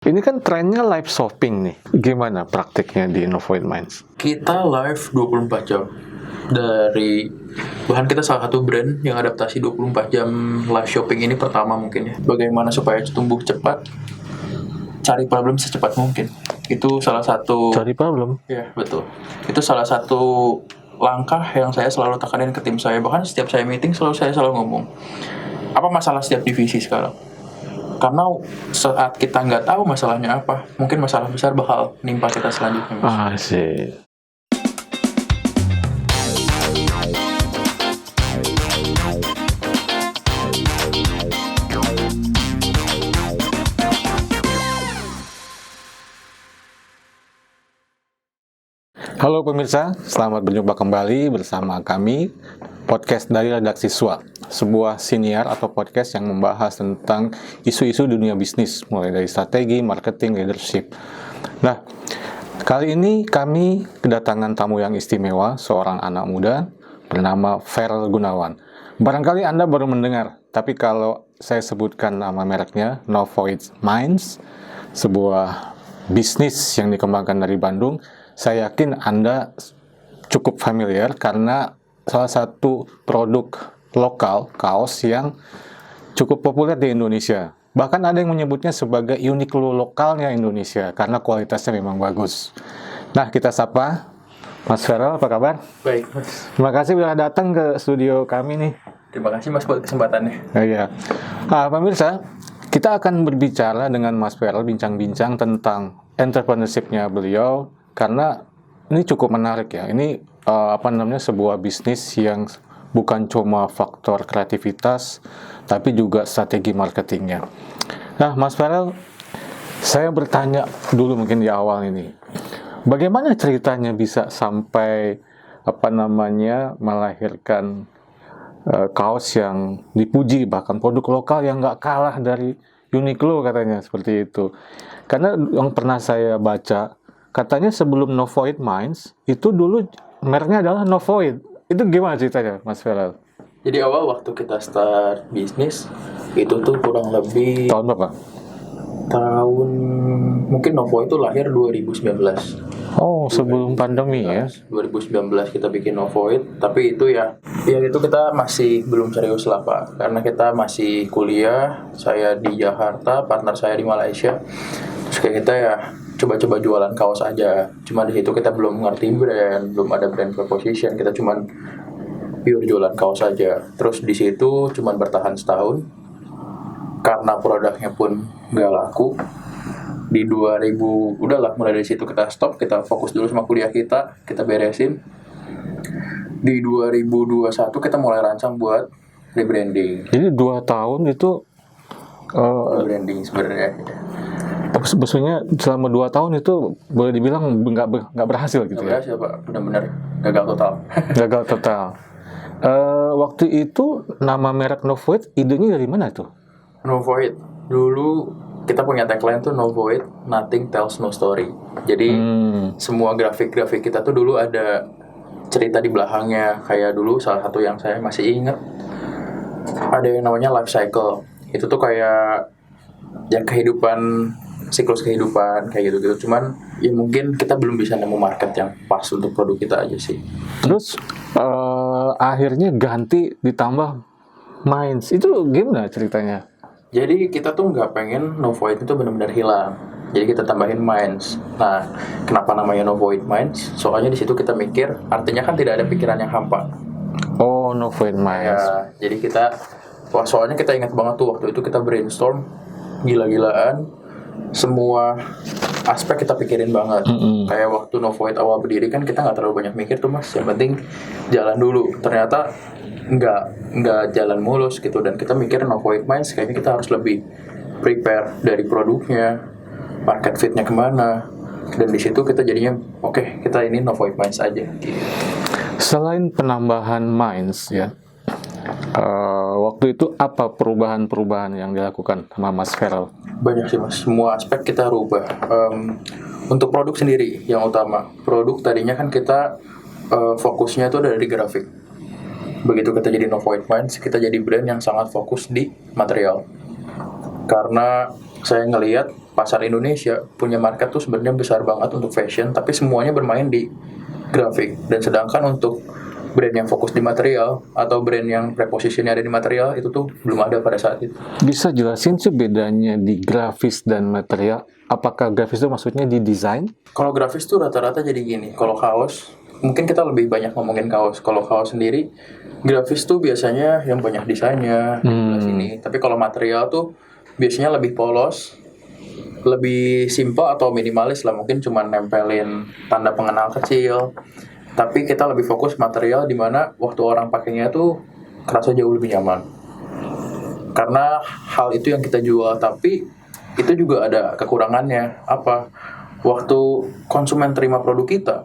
Ini kan trennya live shopping nih. Gimana praktiknya di Novoid Minds? Kita live 24 jam. Bahkan kita salah satu brand yang adaptasi 24 jam live shopping ini pertama mungkin ya. Bagaimana supaya tumbuh cepat, cari problem secepat mungkin. Itu salah satu. Cari problem? Ya, betul. Itu salah satu langkah yang saya selalu tekanin ke tim saya. Bahkan setiap saya meeting saya selalu ngomong, apa masalah setiap divisi sekarang? Karena saat kita nggak tahu masalahnya apa, mungkin masalah besar bakal nimpa kita selanjutnya. Sih. Halo pemirsa, selamat berjumpa kembali bersama kami, podcast dari Redaksi SWA, sebuah siniar atau podcast yang membahas tentang isu-isu dunia bisnis, mulai dari strategi, marketing, leadership. Nah, kali ini kami kedatangan tamu yang istimewa, seorang anak muda bernama Feral Gunawan. Barangkali Anda baru mendengar, tapi kalau saya sebutkan nama mereknya, Novoid Minds, sebuah bisnis yang dikembangkan dari Bandung, saya yakin Anda cukup familiar karena salah satu produk lokal kaos yang cukup populer di Indonesia. Bahkan ada yang menyebutnya sebagai Uniqlo lokalnya Indonesia karena kualitasnya memang bagus. Nah, kita sapa Mas Feral, apa kabar? Baik, Mas. Terima kasih sudah datang ke studio kami nih. Terima kasih Mas buat kesempatannya. Iya. Pemirsa, kita akan berbicara dengan Mas Feral, bincang-bincang tentang entrepreneurship-nya beliau, karena ini cukup menarik ya. Ini sebuah bisnis yang bukan cuma faktor kreativitas, tapi juga strategi marketingnya. Nah, Mas Feral, saya bertanya dulu mungkin di awal ini, bagaimana ceritanya bisa sampai melahirkan kaos yang dipuji, bahkan produk lokal yang nggak kalah dari Uniqlo katanya, seperti itu. Karena yang pernah saya baca, katanya sebelum Novoid Minds, itu dulu mereknya adalah Novoid. Itu gimana ceritanya, Mas Feral? Jadi awal waktu kita start bisnis, itu tuh kurang lebih Tahun berapa? mungkin Novoid itu lahir 2019. Oh, sebelum pandemi ya? 2019 kita bikin Novoid, tapi itu itu kita masih belum serius lah Pak, karena kita masih kuliah, saya di Jakarta, partner saya di Malaysia. Terus kayak kita coba-coba jualan kaos aja. Cuma di situ kita belum ngerti brand, belum ada brand proposition, kita cuman pure jualan kaos aja. Terus di situ cuman bertahan setahun, karena produknya pun nggak laku. Di 2000 udahlah, mulai dari situ kita stop, kita fokus dulu sama kuliah kita beresin. Di 2021 kita mulai rancang buat rebranding. Jadi 2 tahun itu rebranding sebenarnya. Maksudnya selama 2 tahun itu boleh dibilang nggak berhasil gitu ya? Nggak berhasil Pak, benar-benar gagal total. Gagal total. Waktu itu nama merek Novoid, idenya dari mana tuh? Novoid, dulu kita punya tagline tuh Novoid, nothing tells no story. Jadi semua grafik-grafik kita tuh dulu ada cerita di belakangnya. Kayak dulu salah satu yang saya masih ingat, ada yang namanya life cycle. Itu tuh kayak siklus kehidupan kayak gitu-gitu. Cuman ya mungkin kita belum bisa nemu market yang pas untuk produk kita aja sih. Terus akhirnya ganti ditambah Minds. Itu gimana ceritanya? Jadi kita tuh nggak pengen Novoid itu benar-benar hilang. Jadi kita tambahin Minds. Nah, kenapa namanya Novoid Minds? Soalnya di situ kita mikir, artinya kan tidak ada pikiran yang hampa. Oh, Novoid Minds. Ya, jadi soalnya kita ingat banget tuh waktu itu kita brainstorm gila-gilaan, semua aspek kita pikirin banget. Kayak waktu Novoid awal berdiri kan kita nggak terlalu banyak mikir tuh Mas. Yang penting jalan dulu. Ternyata nggak jalan mulus gitu, dan kita mikir Novoid Minds kayaknya kita harus lebih prepare dari produknya, market fitnya kemana, dan di situ kita jadinya oke, kita ini Novoid Minds aja gitu. Selain penambahan Minds ya, waktu itu apa perubahan-perubahan yang dilakukan sama Mas Feral? Banyak sih Mas, semua aspek kita rubah. Untuk produk sendiri yang utama, produk tadinya kan kita fokusnya itu dari grafik. Begitu kita jadi Novoid Minds, kita jadi brand yang sangat fokus di material. Karena saya ngelihat pasar Indonesia punya market tuh sebenarnya besar banget untuk fashion, tapi semuanya bermain di grafik. Dan sedangkan untuk brand yang fokus di material atau brand yang prepositionnya ada di material itu tuh belum ada pada saat itu. Bisa jelasin sih bedanya di grafis dan material? Apakah grafis itu maksudnya di desain? Kalau grafis tuh rata-rata jadi gini. Kalau kaos, mungkin kita lebih banyak ngomongin kaos. Kalau kaos sendiri, grafis tuh biasanya yang banyak desainnya di sebelah sini. Tapi kalau material tuh biasanya lebih polos, lebih simple atau minimalis lah. Mungkin cuma nempelin tanda pengenal kecil. Tapi kita lebih fokus material di mana waktu orang pakainya tuh kerasa jauh lebih nyaman. Karena hal itu yang kita jual, tapi itu juga ada kekurangannya. Apa? Waktu konsumen terima produk kita,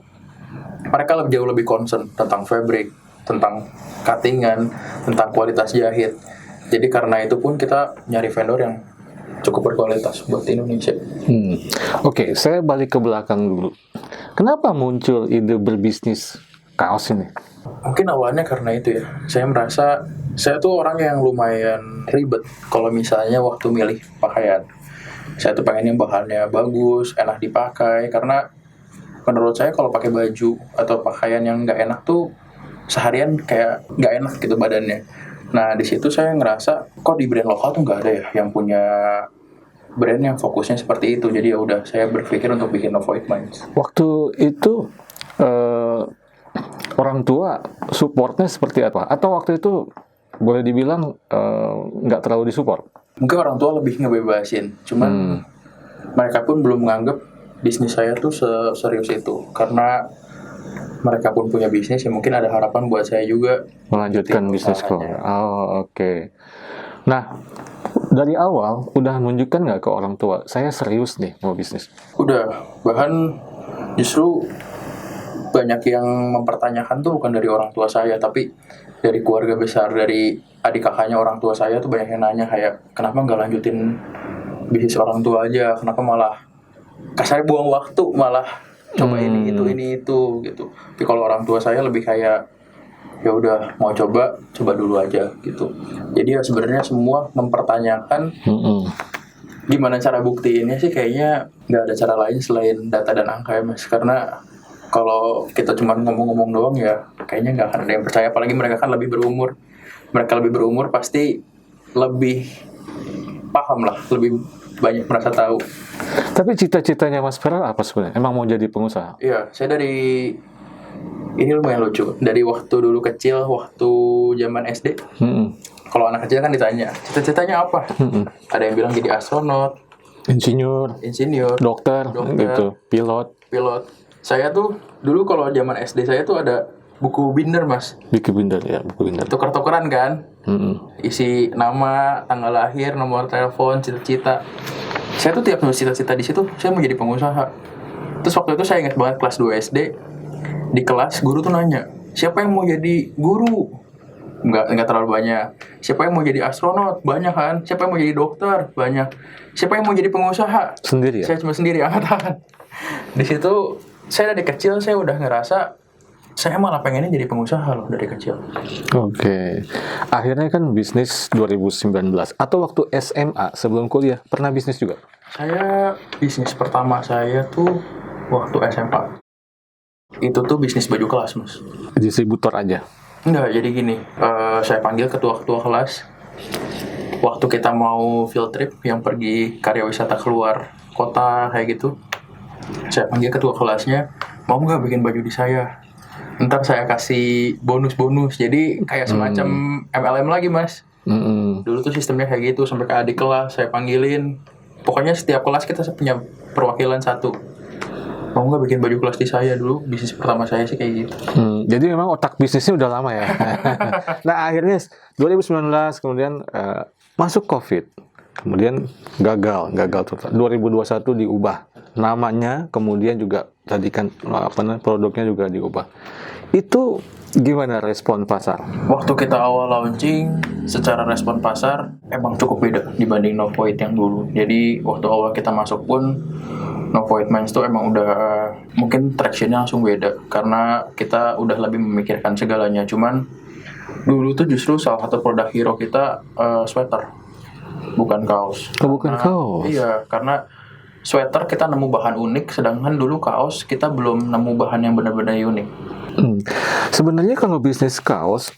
mereka jauh lebih concern tentang fabric, tentang cuttingan, tentang kualitas jahit. Jadi karena itu pun kita nyari vendor yang cukup berkualitas buat Indonesia. Oke, saya balik ke belakang dulu. Kenapa muncul ide berbisnis kaos ini? Mungkin awalnya karena itu ya. Saya merasa saya tuh orang yang lumayan ribet kalau misalnya waktu milih pakaian. Saya tuh pengen yang bahannya bagus, enak dipakai, karena menurut saya kalau pakai baju atau pakaian yang nggak enak tuh seharian kayak nggak enak gitu badannya. Nah di situ saya ngerasa kok di brand lokal tuh nggak ada ya yang punya brand yang fokusnya seperti itu. Jadi ya udah saya berpikir untuk bikin Novoid Minds. Waktu itu orang tua supportnya seperti apa? Atau waktu itu boleh dibilang nggak terlalu disupport? Mungkin orang tua lebih ngebebasin, cuman mereka pun belum menganggap bisnis saya tuh serius itu. Karena mereka pun punya bisnis, ya mungkin ada harapan buat saya juga melanjutkan bisnis kok. Oh, oke. Nah, dari awal udah menunjukkan nggak ke orang tua, saya serius nih mau bisnis? Udah, bahkan justru banyak yang mempertanyakan tuh bukan dari orang tua saya, tapi dari keluarga besar, dari adik kakaknya orang tua saya tuh banyak yang nanya kayak, kenapa nggak lanjutin bisnis orang tua aja, kenapa malah kasarnya buang waktu, malah coba ini itu gitu. Tapi kalau orang tua saya lebih kayak, ya udah mau coba dulu aja gitu. Jadi ya sebenarnya semua mempertanyakan gimana cara buktiinnya sih, kayaknya nggak ada cara lain selain data dan angka ya Mas. Karena kalau kita cuma ngomong-ngomong doang ya kayaknya nggak akan ada yang percaya. Apalagi mereka kan lebih berumur. Mereka lebih berumur pasti lebih paham lah, lebih banyak merasa tahu. Tapi cita-citanya Mas Feral apa sebenarnya? Emang mau jadi pengusaha? Iya, saya ini lumayan lucu. Dari waktu dulu kecil, waktu zaman SD, kalau anak kecil kan ditanya, cita-citanya apa? Ada yang bilang jadi astronot, insinyur, dokter, gitu, pilot. Saya tuh dulu kalau zaman SD saya tuh ada buku binder Mas. Buku binder ya, buku binder. Tuker-tukeran kan, isi nama, tanggal lahir, nomor telepon, cita-cita. Saya tuh tiap nulis cita-cita di situ, saya mau jadi pengusaha. Terus waktu itu saya ingat banget kelas 2 SD, di kelas guru tuh nanya, siapa yang mau jadi guru? Enggak terlalu banyak. Siapa yang mau jadi astronot? Banyak kan. Siapa yang mau jadi dokter? Banyak. Siapa yang mau jadi pengusaha? Sendiri ya? Saya cuma sendiri angkatan. Di situ saya dari kecil saya udah ngerasa saya malah pengennya jadi pengusaha loh dari kecil. Oke. Akhirnya kan bisnis 2019 atau waktu SMA sebelum kuliah pernah bisnis juga? Saya bisnis pertama saya tuh waktu SMA. Itu tuh bisnis baju kelas Mas. Distributor aja? Enggak, jadi gini, saya panggil ketua-ketua kelas. Waktu kita mau field trip yang pergi karya wisata keluar kota kayak gitu, saya panggil ketua kelasnya, mau nggak bikin baju di saya? Ntar saya kasih bonus-bonus, jadi kayak semacam MLM lagi Mas. Dulu tuh sistemnya kayak gitu, sampai ke adik kelas saya panggilin. Pokoknya setiap kelas kita punya perwakilan satu. Mau nggak bikin baju kelas di saya? Dulu bisnis pertama saya sih kayak gitu. Jadi memang otak bisnisnya udah lama ya. Nah akhirnya 2019 kemudian masuk COVID, kemudian gagal total. 2021 diubah namanya, kemudian juga tadi kan produknya juga diubah. Itu gimana respon pasar? Waktu kita awal launching, secara respon pasar emang cukup beda dibanding Novoid yang dulu. Jadi waktu awal kita masuk pun Novoid Minds tuh emang udah mungkin traction-nya langsung beda karena kita udah lebih memikirkan segalanya. Cuman dulu tuh justru salah satu produk hero kita sweater, bukan kaos. Bukan kaos? Iya, karena sweater kita nemu bahan unik, sedangkan dulu kaos kita belum nemu bahan yang benar-benar unik. Sebenarnya kalau bisnis kaos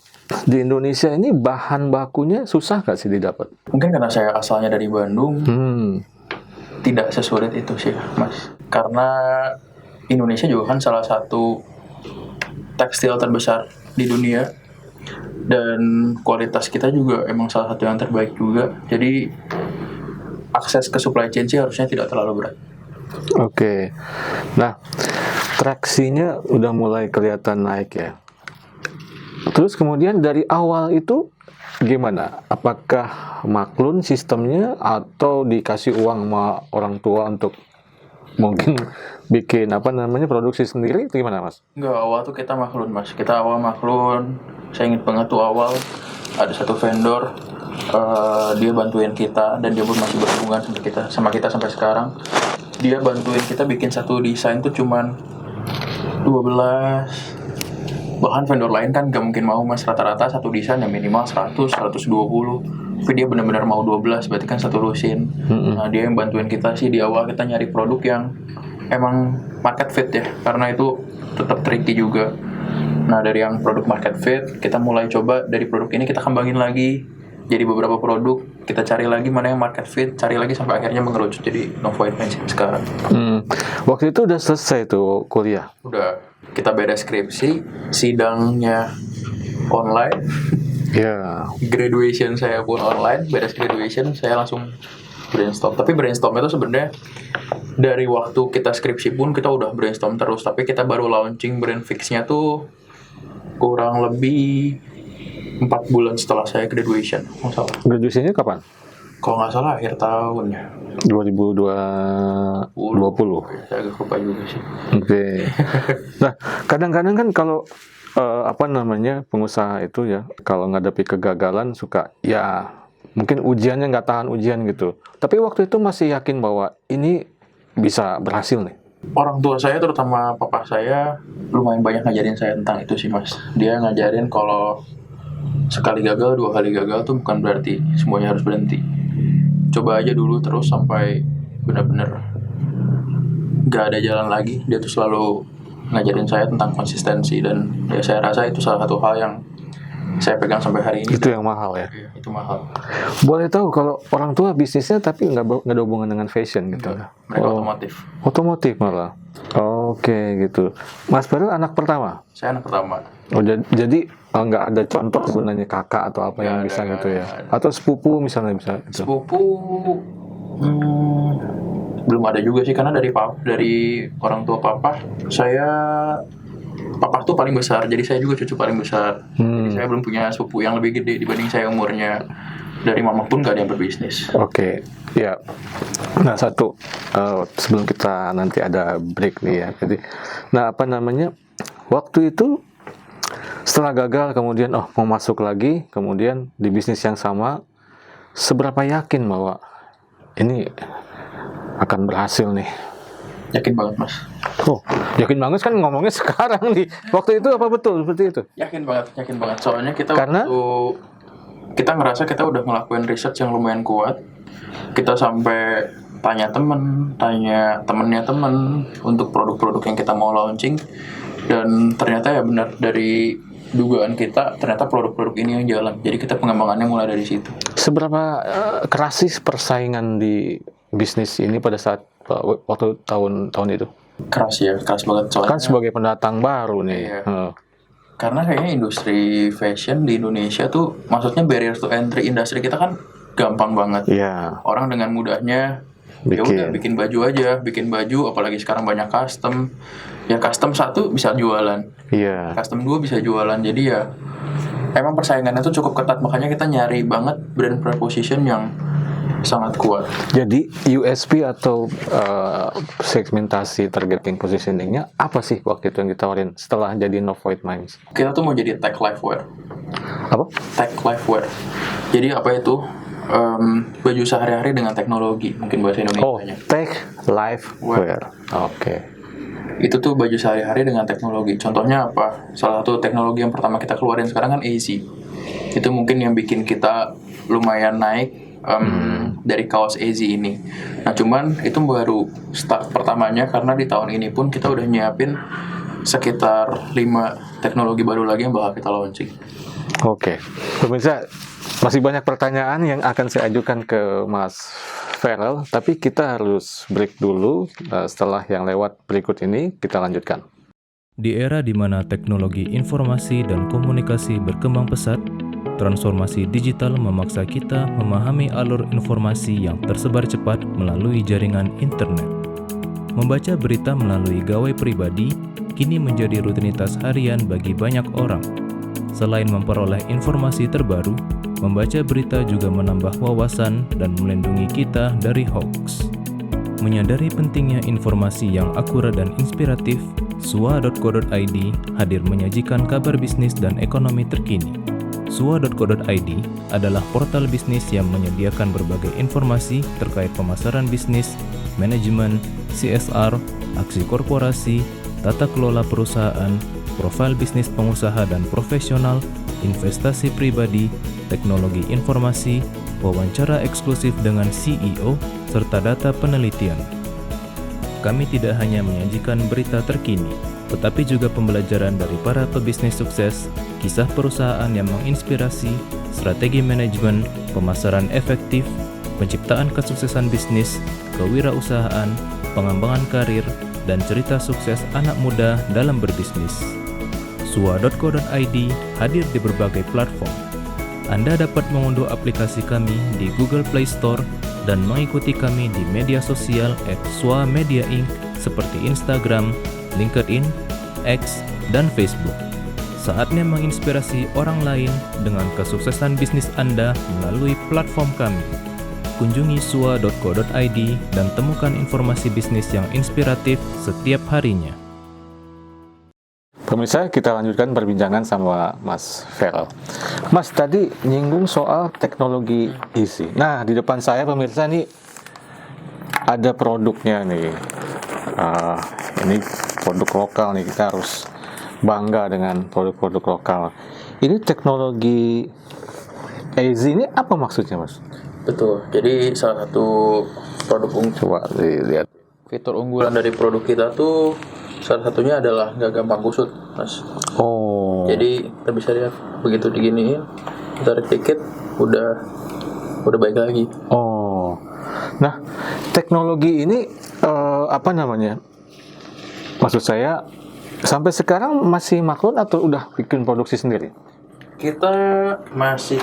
di Indonesia ini bahan bakunya susah nggak sih didapat? Mungkin karena saya asalnya dari Bandung, tidak sesulit itu sih, Mas. Karena Indonesia juga kan salah satu tekstil terbesar di dunia, dan kualitas kita juga emang salah satu yang terbaik juga. Jadi akses ke supply chain sih harusnya tidak terlalu berat. Oke. Nah, traksinya udah mulai kelihatan naik ya. Terus kemudian dari awal itu gimana? Apakah maklun sistemnya atau dikasih uang sama orang tua untuk mungkin bikin produksi sendiri? Itu gimana, Mas? Enggak, awal tuh kita maklun, Mas. Kita awal maklun. Saya ingat banget tuh awal ada satu vendor, dia bantuin kita, dan dia pun masih berhubungan sama kita sampai sekarang. Dia bantuin kita bikin satu desain tuh cuman 12. Bahkan vendor lain kan gak mungkin mau, Mas. Rata-rata satu desain yang minimal 100, 120. Tapi dia benar-benar mau 12, berarti kan satu lusin. Nah, dia yang bantuin kita sih di awal. Kita nyari produk yang emang market fit ya, karena itu tetap tricky juga. Nah, dari yang produk market fit, kita mulai coba dari produk ini kita kembangin lagi jadi beberapa produk, kita cari lagi mana yang market fit, cari lagi sampai akhirnya mengerucut jadi No Void Minds sekarang. Waktu itu udah selesai tuh kuliah? Udah, kita beres skripsi, sidangnya online, graduation saya pun online, beres graduation saya langsung brainstorm. Tapi brainstorm itu sebenarnya dari waktu kita skripsi pun kita udah brainstorm terus, tapi kita baru launching brand fix-nya tuh kurang lebih 4 bulan setelah saya graduation. Graduasinya kapan? Kalau nggak salah akhir tahun ya. 2020. Saya agak lupa juga sih. Oke. Nah, kadang-kadang kan kalau pengusaha itu ya, kalau ngadepi kegagalan suka ya mungkin ujiannya nggak tahan ujian gitu. Tapi waktu itu masih yakin bahwa ini bisa berhasil nih. Orang tua saya, terutama papa saya, lumayan banyak ngajarin saya tentang itu sih, Mas. Dia ngajarin kalau sekali gagal, 2 kali gagal tuh bukan berarti semuanya harus berhenti. Coba aja dulu terus sampai benar-benar gak ada jalan lagi. Dia tuh selalu ngajarin saya tentang konsistensi, dan ya saya rasa itu salah satu hal yang saya pegang sampai hari ini. Itu yang mahal ya? Iya, itu mahal. Boleh tahu kalau orang tua bisnisnya tapi nggak ada hubungan dengan fashion gitu? Enggak, mereka otomotif. Otomotif malah? Oke, gitu. Mas Farel anak pertama? Saya anak pertama. Oh, jadi nggak ada contoh sebenarnya kakak atau apa yang bisa gitu ya? Atau sepupu misalnya bisa gitu? Sepupu belum ada juga sih, karena dari orang tua papa tuh paling besar, jadi saya juga cucu paling besar. Jadi saya belum punya sepupu yang lebih gede dibanding saya umurnya. Dari mama pun gak ada yang berbisnis. Oke, ya. Nah, sebelum kita nanti ada break nih ya. Jadi, waktu itu setelah gagal kemudian mau masuk lagi, kemudian di bisnis yang sama, seberapa yakin bahwa ini akan berhasil nih? Yakin banget, Mas. Oh, yakin banget kan ngomongnya sekarang nih. Waktu itu apa betul seperti itu? Yakin banget. Soalnya waktu kita ngerasa kita udah ngelakuin research yang lumayan kuat. Kita sampai tanya temennya temen untuk produk-produk yang kita mau launching, dan ternyata ya benar, dari dugaan kita ternyata produk-produk ini yang jalan. Jadi kita pengembangannya mulai dari situ. Seberapa keras sih persaingan di bisnis ini pada saat waktu tahun itu? Keras banget soalnya. Kan sebagai pendatang baru nih. Iya. Karena kayaknya industri fashion di Indonesia tuh, maksudnya barrier to entry industri kita kan gampang banget. Iya. Orang dengan mudahnya ya udah bikin baju, apalagi sekarang banyak custom. Ya custom 1 bisa jualan. Iya. Custom 2 bisa jualan. Jadi ya emang persaingannya tuh cukup ketat, makanya kita nyari banget brand proposition yang sangat kuat. Jadi USP atau segmentasi targeting positioningnya apa sih waktu itu yang ditawarin setelah jadi No Void Minds? Kita tuh mau jadi tech lifewear. Apa? Tech lifewear. Jadi apa itu? Baju sehari-hari dengan teknologi, mungkin bahasa Indonesianya. Oh, tech lifewear. Oke. Itu tuh baju sehari-hari dengan teknologi. Contohnya apa? Salah satu teknologi yang pertama kita keluarin sekarang kan AZ. Itu mungkin yang bikin kita lumayan naik dari kaos Easy ini. Nah cuman itu baru start pertamanya, karena di tahun ini pun kita udah nyiapin sekitar 5 teknologi baru lagi yang bakal kita launching. Oke, pemirsa, masih banyak pertanyaan yang akan saya ajukan ke Mas Farel, tapi kita harus break dulu. Setelah yang lewat berikut ini, kita lanjutkan. Di era di mana teknologi informasi dan komunikasi berkembang pesat, transformasi digital memaksa kita memahami alur informasi yang tersebar cepat melalui jaringan internet. Membaca berita melalui gawai pribadi kini menjadi rutinitas harian bagi banyak orang. Selain memperoleh informasi terbaru, membaca berita juga menambah wawasan dan melindungi kita dari hoax. Menyadari pentingnya informasi yang akurat dan inspiratif, sua.co.id hadir menyajikan kabar bisnis dan ekonomi terkini. Sua.co.id adalah portal bisnis yang menyediakan berbagai informasi terkait pemasaran bisnis, manajemen, CSR, aksi korporasi, tata kelola perusahaan, profil bisnis pengusaha dan profesional, investasi pribadi, teknologi informasi, wawancara eksklusif dengan CEO, serta data penelitian. Kami tidak hanya menyajikan berita terkini, tetapi juga pembelajaran dari para pebisnis sukses, kisah perusahaan yang menginspirasi, strategi manajemen, pemasaran efektif, penciptaan kesuksesan bisnis, kewirausahaan, pengembangan karir, dan cerita sukses anak muda dalam berbisnis. Sua.co.id hadir di berbagai platform. Anda dapat mengunduh aplikasi kami di Google Play Store dan mengikuti kami di media sosial @swa_media_inc seperti Instagram, LinkedIn, X, dan Facebook. Saatnya menginspirasi orang lain dengan kesuksesan bisnis Anda melalui platform kami. Kunjungi sua.co.id dan temukan informasi bisnis yang inspiratif setiap harinya. Pemirsa, kita lanjutkan perbincangan sama Mas Farel. Mas, tadi nyinggung soal teknologi Easy. Nah, di depan saya pemirsa nih ada produknya nih. Ini produk lokal nih, kita harus bangga dengan produk-produk lokal. Ini teknologi Easy ini apa maksudnya, Mas? Betul, jadi salah satu produk Coba dilihat. fitur unggulan dari produk kita tuh salah satunya adalah nggak gampang kusut, Mas. Oh. Jadi kita bisa lihat begitu diginiin, tarik dikit, udah baik lagi. Oh. Nah, teknologi ini apa namanya? Maksud saya sampai sekarang masih maklun atau udah bikin produksi sendiri? Kita masih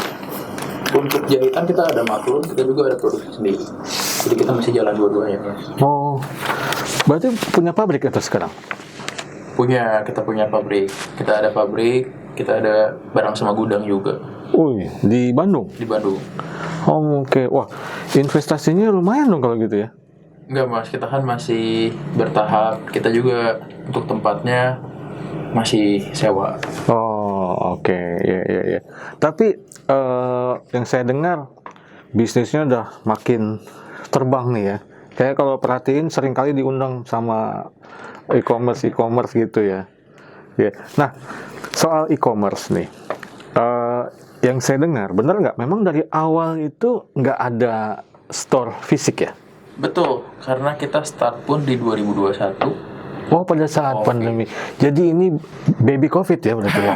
untuk jahitan kita ada maklun, kita juga ada produksi sendiri. Jadi kita masih jalan dua-duanya, Mas. Oh. Berarti punya pabrik atau sekarang? Kita punya pabrik. Kita ada pabrik, kita ada barang sama gudang juga Di Bandung? di Bandung. Oh, oke. Wah, investasinya lumayan dong kalau gitu ya? Enggak, Mas, kita kan masih bertahap. Kita juga untuk tempatnya masih sewa. Oh, oke. Ya. Tapi yang saya dengar bisnisnya udah makin terbang nih ya. Kayak kalau perhatiin seringkali diundang sama e-commerce gitu ya. Nah, soal e-commerce nih, yang saya dengar, benar nggak? Memang dari awal itu nggak ada store fisik ya? Betul, karena kita start pun di 2021. Oh, pada saat pandemi. Jadi ini baby COVID ya berarti ya?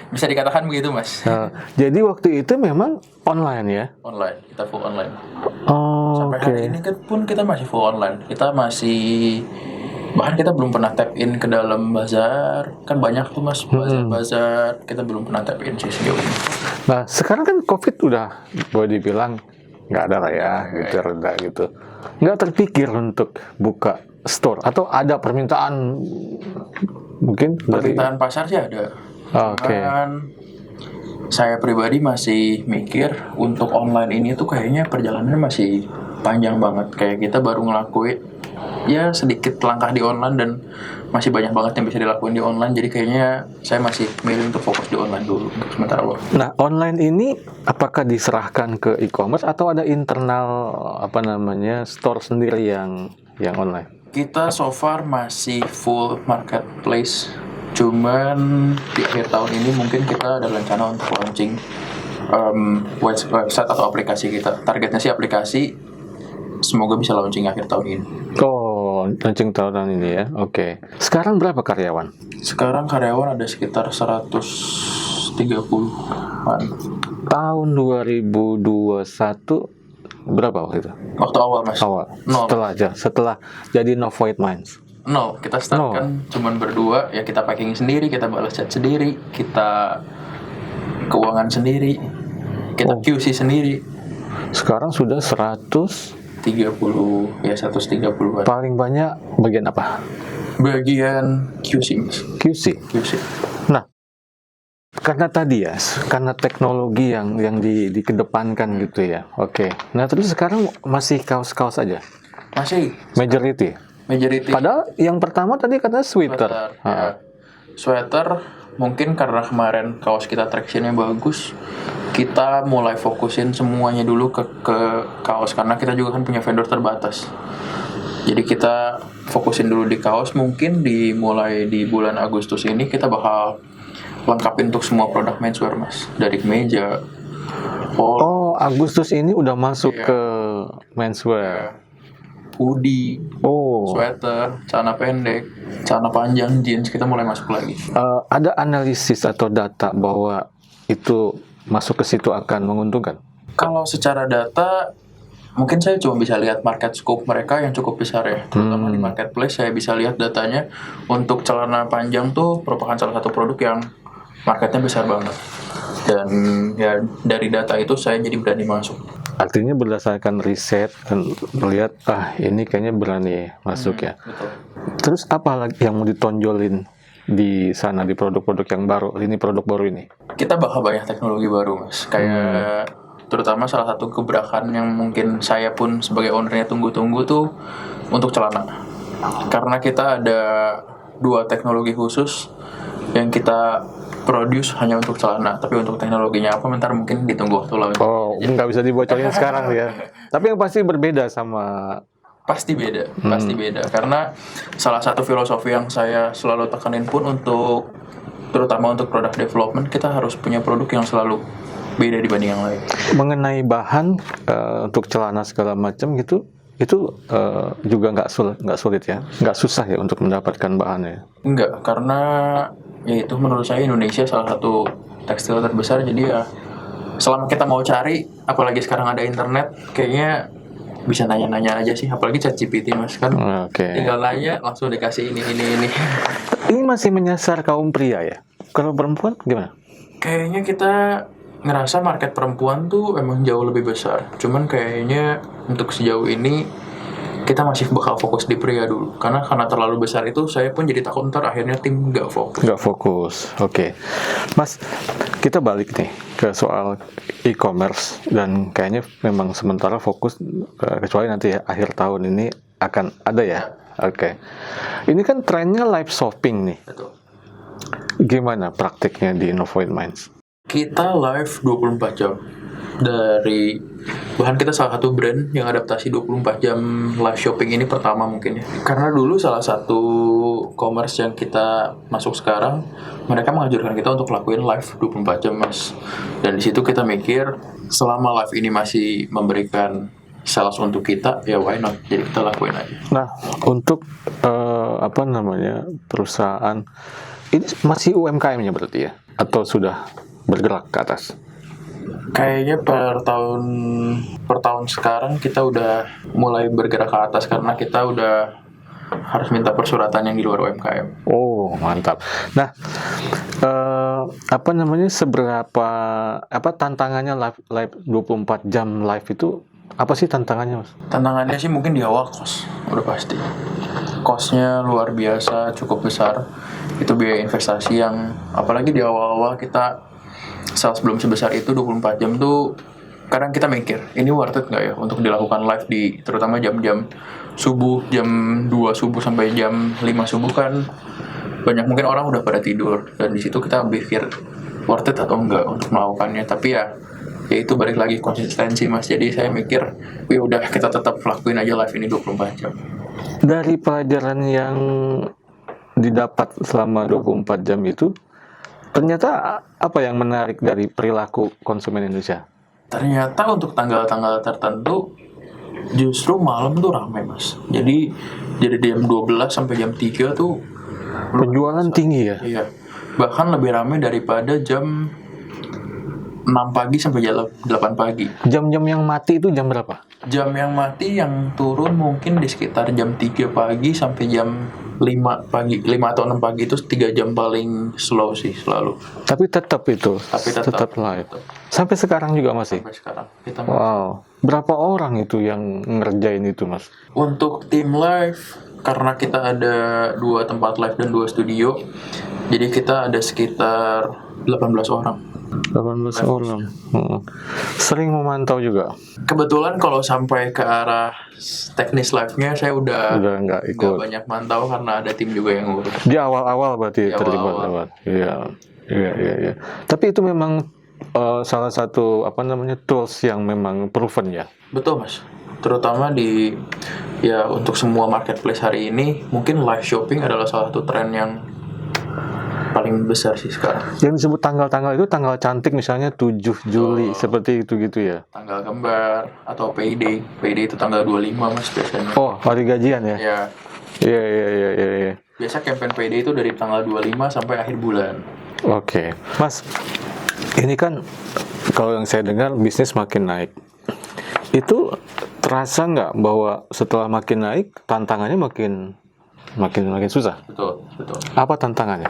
Bisa dikatakan begitu, Mas. Jadi waktu itu memang online ya? Online, kita full online. Oh, Sampai hari ini kan pun kita masih full online. Bahkan kita belum pernah tap in ke dalam bazar. Kan banyak tuh, Mas, bazar-bazar. Kita belum pernah tap in sih sejauh ini. Nah, sekarang kan COVID udah boleh dibilang nggak ada lah ya, gitu, reda gitu. Nggak terpikir untuk buka store atau ada permintaan mungkin dari Permintaan pasar sih ada. Oke. Cuman saya pribadi masih mikir untuk online ini tuh kayaknya perjalanannya masih panjang banget. Kayak kita baru ngelakuin ya sedikit langkah di online dan masih banyak banget yang bisa dilakuin di online. Jadi kayaknya saya masih milih untuk fokus di online dulu untuk sementara waktu. Nah, online ini apakah diserahkan ke e-commerce atau ada internal store sendiri yang online? Kita so far masih full marketplace. Cuman di akhir tahun ini mungkin kita ada rencana untuk launching website atau aplikasi kita. Targetnya sih aplikasi, semoga bisa launching akhir tahun ini. Oh, launching tahun ini ya. Oke. Sekarang berapa karyawan? Sekarang karyawan ada sekitar 130-an. Tahun 2021 berapa waktu itu? Waktu awal mas. Awal. Nol. Setelah jadi No Void Minds. No, kita start kan cuman berdua, ya kita packing sendiri, kita balas chat sendiri, kita keuangan sendiri, kita QC sendiri. Sekarang sudah 130. 130-an. Paling banyak bagian apa? Bagian QC mas. QC. Nah, karena tadi ya, karena teknologi yang dikedepankan gitu ya. Oke. Nah, terus sekarang masih kaos-kaos aja. Masih. Majority. Padahal yang pertama tadi katanya sweater. Ya. Sweater mungkin karena kemarin kaos kita tractionnya bagus, kita mulai fokusin semuanya dulu ke kaos karena kita juga kan punya vendor terbatas. Jadi kita fokusin dulu di kaos. Mungkin dimulai di bulan Agustus ini kita bakal lengkapin untuk semua produk menswear mas, dari kemeja, polo, Agustus ini udah masuk ke menswear. hoodie, sweater, celana pendek, celana panjang, jeans, kita mulai masuk lagi. Ada analisis atau data bahwa itu masuk ke situ akan menguntungkan? Kalau secara data, mungkin saya cuma bisa lihat market scope mereka yang cukup besar ya. Terutama di marketplace, saya bisa lihat datanya untuk celana panjang tuh merupakan salah satu produk yang marketnya besar banget. Dan ya dari data itu saya jadi berani masuk. Artinya berdasarkan riset dan melihat ini kayaknya berani masuk ya. Betul. Terus apa lagi yang mau ditonjolin di sana di produk-produk yang baru, ini produk baru ini? Kita bakal banyak teknologi baru mas. Kayak terutama salah satu gebrakan yang mungkin saya pun sebagai ownernya tunggu-tunggu tuh untuk celana. Karena kita ada 2 teknologi khusus yang kita produce hanya untuk celana, tapi untuk teknologinya apa bentar mungkin ditunggu waktu launching. Nggak bisa dibocorin sekarang ya. Tapi yang pasti berbeda sama. Pasti beda karena salah satu filosofi yang saya selalu tekanin pun untuk terutama untuk product development, kita harus punya produk yang selalu beda dibanding yang lain. Mengenai bahan untuk celana segala macam gitu, itu juga nggak sulit ya, nggak susah ya untuk mendapatkan bahannya. Enggak, karena ya itu menurut saya Indonesia salah satu tekstil terbesar, jadi ya selama kita mau cari, apalagi sekarang ada internet, kayaknya bisa nanya-nanya aja sih, apalagi ChatGPT mas kan. Tinggal nanya langsung dikasih ini. Ini masih menyasar kaum pria ya? Kalau perempuan gimana? Kayaknya kita ngerasa market perempuan tuh emang jauh lebih besar. Cuman kayaknya untuk sejauh ini kita masih bakal fokus di pria dulu. Karena terlalu besar itu saya pun jadi takut ntar akhirnya tim nggak fokus. Oke. Mas, kita balik nih ke soal e-commerce dan kayaknya memang sementara fokus kecuali nanti ya akhir tahun ini akan ada ya. Oke. Ini kan trennya live shopping nih. Betul. Gimana praktiknya di No Void Minds? Kita live 24 jam. Bahkan kita salah satu brand yang adaptasi 24 jam live shopping ini pertama mungkin ya. Karena dulu salah satu commerce yang kita masuk sekarang, mereka menganjurkan kita untuk lakuin live 24 jam mas. Dan di situ kita mikir, selama live ini masih memberikan sales untuk kita, ya why not? Jadi kita lakuin aja. Nah, untuk perusahaan ini masih UMKM-nya berarti ya? Atau sudah bergerak ke atas? Kayaknya per tahun sekarang kita udah mulai bergerak ke atas karena kita udah harus minta persuratan yang di luar UMKM. Oh, mantap. Nah, seberapa tantangannya live 24 jam live itu apa sih tantangannya, Mas? Tantangannya sih mungkin di awal udah pasti. Cost-nya luar biasa, cukup besar. Itu biaya investasi yang apalagi di awal-awal kita sales belum sebesar itu 24 jam tuh kadang kita mikir ini worth it nggak ya untuk dilakukan live terutama jam-jam subuh, jam 2 subuh sampai jam 5 subuh kan banyak mungkin orang udah pada tidur, dan di situ kita pikir worth it atau enggak untuk melakukannya. Tapi ya itu balik lagi konsistensi mas, jadi saya mikir ya udah kita tetap lakuin aja live ini 24 jam. Dari pelajaran yang didapat selama 24 jam itu, Ternyata apa yang menarik dari perilaku konsumen Indonesia? Ternyata untuk tanggal-tanggal tertentu justru malam tuh ramai mas. Jadi jam 12 sampai jam 3 tuh Penjualan tinggi ya? iya. Bahkan lebih ramai daripada jam 6 pagi sampai jam 8 pagi. Jam-jam yang mati itu jam berapa? Jam yang mati yang turun mungkin di sekitar jam 3 pagi sampai jam 5 pagi. 5 atau 6 pagi itu 3 jam paling slow sih selalu. Tapi tetap itu, Tapi tetap live. Sampai sekarang juga masih? Sampai sekarang. Kita Wow, berapa orang itu yang ngerjain itu mas? Untuk tim live, karena kita ada 2 tempat live dan 2 studio, jadi kita ada sekitar 18 orang. 18 orang. Sering memantau juga? Kebetulan kalau sampai ke arah teknis live-nya, saya udah nggak nggak ikut. banyak mantau karena ada tim juga yang ngurus. Di awal-awal berarti Di terlibat. awal-awal. Iya. Tapi itu memang salah satu tools yang memang proven ya. Betul mas. Terutama untuk semua marketplace hari ini, mungkin live shopping adalah salah satu tren yang paling besar sih sekarang. Yang disebut tanggal-tanggal itu tanggal cantik misalnya 7 Juli seperti itu gitu ya. Tanggal kembar atau payday. Payday itu tanggal 25 mas biasanya. Oh, hari gajian ya? Ya, Iya. biasa campaign payday itu dari tanggal 25 sampai akhir bulan. Oke. Mas, ini kan kalau yang saya dengar bisnis makin naik. Itu terasa nggak bahwa setelah makin naik tantangannya makin susah? Betul. Apa tantangannya?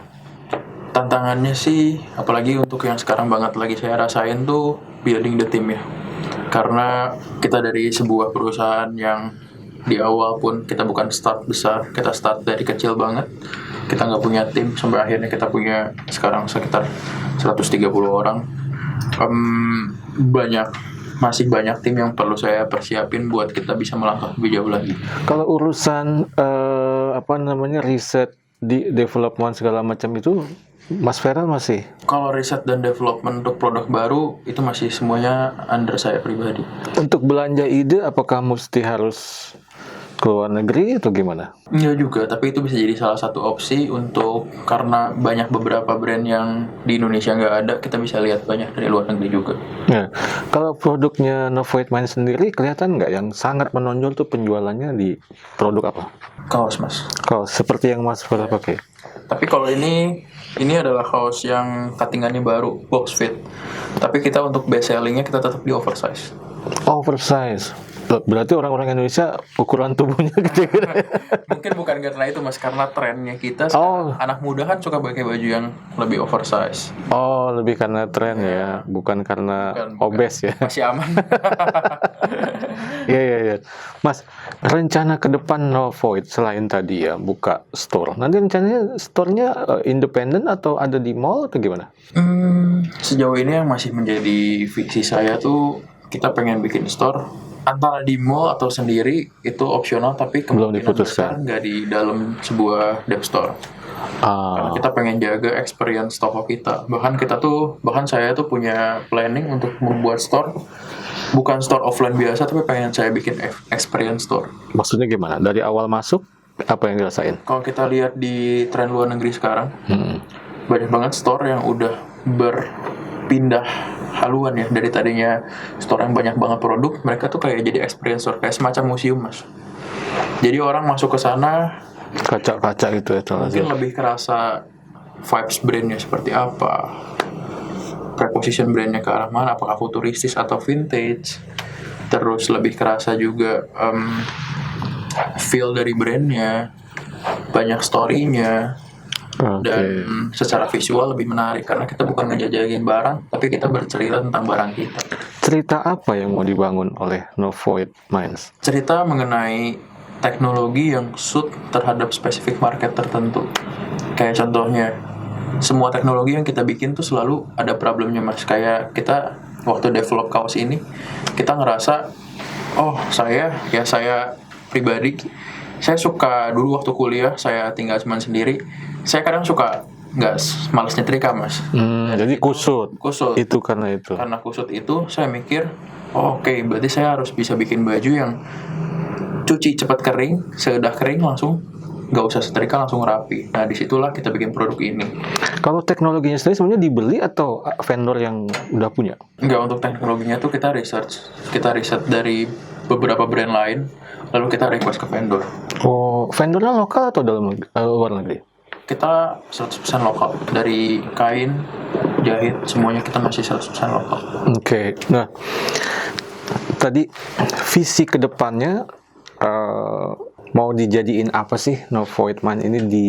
Tantangannya sih, apalagi untuk yang sekarang banget lagi saya rasain tuh building the team ya. Karena kita dari sebuah perusahaan yang di awal pun kita bukan start besar, kita start dari kecil banget. Kita nggak punya tim, sampai akhirnya kita punya sekarang sekitar 130 orang. Masih banyak tim yang perlu saya persiapin buat kita bisa melangkah lebih jauh lagi. Kalau urusan riset di development segala macam itu Mas Feral masih? Kalau riset dan development untuk produk baru itu masih semuanya under saya pribadi. Untuk belanja ide apakah mesti harus ke luar negeri atau gimana? Enggak juga, tapi itu bisa jadi salah satu opsi karena banyak beberapa brand yang di Indonesia nggak ada, kita bisa lihat banyak dari luar negeri juga. Nah, kalau produknya Novoid Mind sendiri kelihatan nggak yang sangat menonjol tuh penjualannya di produk apa? Kaos mas. Kaos seperti yang Mas Feral pakai. Tapi kalau ini adalah kaos yang cuttingannya baru, box fit. Tapi kita untuk best sellingnya kita tetap di oversize. Oversize. Berarti orang-orang Indonesia ukuran tubuhnya gede-gede. Mungkin bukan karena itu mas, karena trennya kita sekarang, anak muda kan suka pakai baju yang lebih oversize. Oh, lebih karena tren ya, bukan karena obes ya. Masih aman. Iya. Mas, rencana ke depan Novoid selain tadi ya buka store. Nanti rencananya store-nya independen atau ada di mall atau gimana? Sejauh ini yang masih menjadi fiksi saya tuh kita pengen bikin store antara di mall atau sendiri, itu opsional, tapi Belum kemungkinan diputuskan. besar nggak di dalam sebuah dev store. Karena kita pengen jaga experience toko kita. Bahkan saya tuh punya planning untuk membuat store, bukan store offline biasa, tapi pengen saya bikin experience store. Maksudnya gimana? Dari awal masuk apa yang dirasain? Kalau kita lihat di tren luar negeri sekarang, banyak banget store yang udah berpindah haluan ya, dari tadinya store yang banyak banget produk, mereka tuh kayak jadi experience store, kayak semacam museum mas. Jadi orang masuk ke sana, Kaca-kaca gitu ya. mungkin lebih kerasa vibes brandnya seperti apa, preposition brandnya ke arah mana, apakah futuristis atau vintage. Terus lebih kerasa juga feel dari brandnya, banyak story-nya. Dan secara visual lebih menarik karena kita bukan ngejajahin barang, tapi kita bercerita tentang barang kita. Cerita apa yang mau dibangun oleh Novoid Minds? Cerita mengenai teknologi yang suit terhadap spesifik market tertentu. Kayak contohnya, semua teknologi yang kita bikin tuh selalu ada problemnya mas. Kayak kita waktu develop kaos ini, kita ngerasa, saya pribadi, saya suka dulu waktu kuliah, saya tinggal cuman sendiri, saya kadang suka malas nyetrika mas. Jadi kusut. Itu karena itu. Karena kusut itu, saya mikir, oke, berarti saya harus bisa bikin baju yang cuci cepat kering, sesudah kering langsung nggak usah setrika langsung rapi. Nah disitulah kita bikin produk ini. Kalau teknologinya sendiri sebenarnya dibeli atau vendor yang udah punya? Nggak, untuk teknologinya tuh kita riset dari beberapa brand lain, lalu kita request ke vendor. Oh, vendornya lokal atau luar negeri? Kita 100% lokal, dari kain, jahit, semuanya kita masih 100% lokal. Oke. Nah, tadi visi kedepannya mau dijadiin apa sih No Void Mind ini di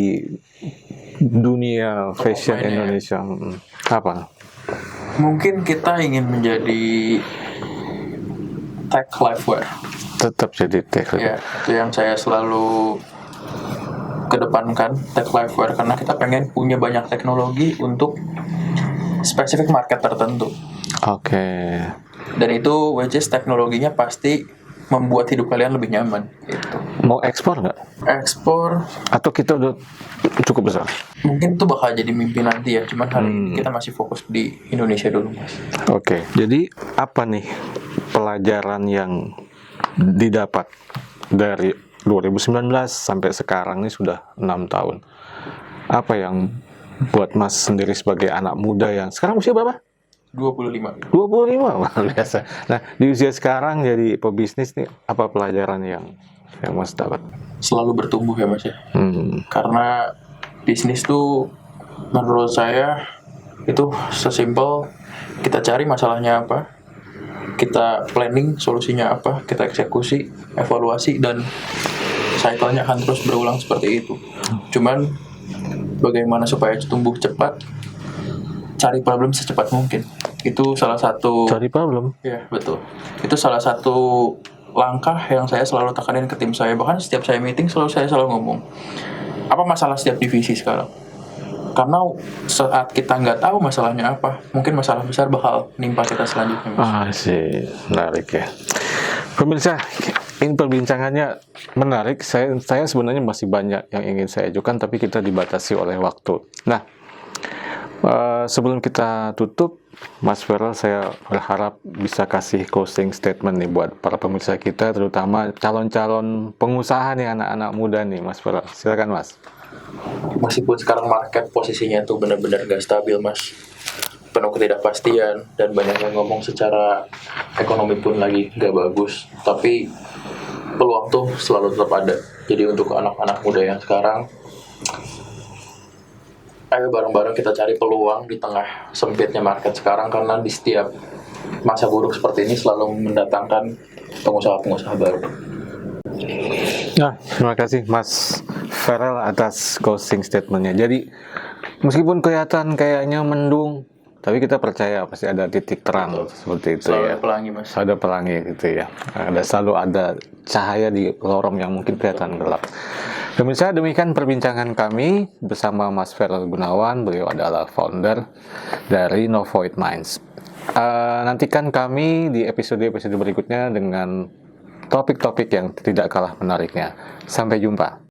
dunia fashion Mind-nya ya. Indonesia? Apa? Mungkin kita ingin menjadi tech lifewear. Tetap jadi tech. Ya, itu yang saya selalu kedepankan, tech lifewear, karena kita pengen punya banyak teknologi untuk spesifik market tertentu. Oke. Dan itu which is teknologinya pasti membuat hidup kalian lebih nyaman gitu. Mau ekspor nggak? Ekspor Atau kita udah cukup besar? mungkin itu bakal jadi mimpi nanti ya, cuman hari ini kita masih fokus di Indonesia dulu, Mas. Oke. Jadi apa nih pelajaran yang didapat dari 2019 sampai sekarang ini sudah 6 tahun? Apa yang buat Mas sendiri sebagai anak muda yang sekarang usia berapa? 25. 25, luar biasa. Nah, di usia sekarang jadi pebisnis nih, apa pelajaran yang Mas dapat? Selalu bertumbuh ya, Mas ya. Hmm. Karena bisnis tuh menurut saya itu sesimpel kita cari masalahnya apa, kita planning solusinya apa, kita eksekusi, evaluasi, dan cycle-nya akan terus berulang seperti itu. Cuman bagaimana supaya tumbuh cepat, cari problem secepat mungkin. Itu salah satu Cari problem. ya, betul. Itu salah satu langkah yang saya selalu tekanin ke tim saya. Bahkan setiap saya meeting saya selalu ngomong, apa masalah setiap divisi sekarang? Karena saat kita nggak tahu masalahnya apa, mungkin masalah besar bakal nimpa kita selanjutnya, Mas. Sih, menarik ya. Pemirsa, ini perbincangannya menarik. Saya sebenarnya masih banyak yang ingin saya ajukan, tapi kita dibatasi oleh waktu. Nah, sebelum kita tutup, Mas Feral, saya berharap bisa kasih closing statement nih buat para pemirsa kita, terutama calon-calon pengusaha nih, anak-anak muda nih, Mas Feral. Silakan, Mas. Meskipun sekarang market posisinya tuh benar-benar gak stabil, Mas, penuh ketidakpastian, dan banyak yang ngomong secara ekonomi pun lagi gak bagus, tapi peluang tuh selalu tetap ada. Jadi untuk anak-anak muda yang sekarang, ayo bareng-bareng kita cari peluang di tengah sempitnya market sekarang, karena di setiap masa buruk seperti ini selalu mendatangkan pengusaha-pengusaha baru. Nah, terima kasih Mas Feral atas closing statementnya. Jadi, meskipun kelihatan kayaknya mendung, tapi kita percaya pasti ada titik terang seperti itu Selalu ya. ada pelangi, Mas. Ada pelangi gitu ya. Selalu ada cahaya di lorong yang mungkin kelihatan gelap. Pemirsa, demikian perbincangan kami bersama Mas Feral Gunawan. Beliau adalah founder dari No Void Minds. Nantikan kami di episode-episode berikutnya dengan topik-topik yang tidak kalah menariknya. Sampai jumpa.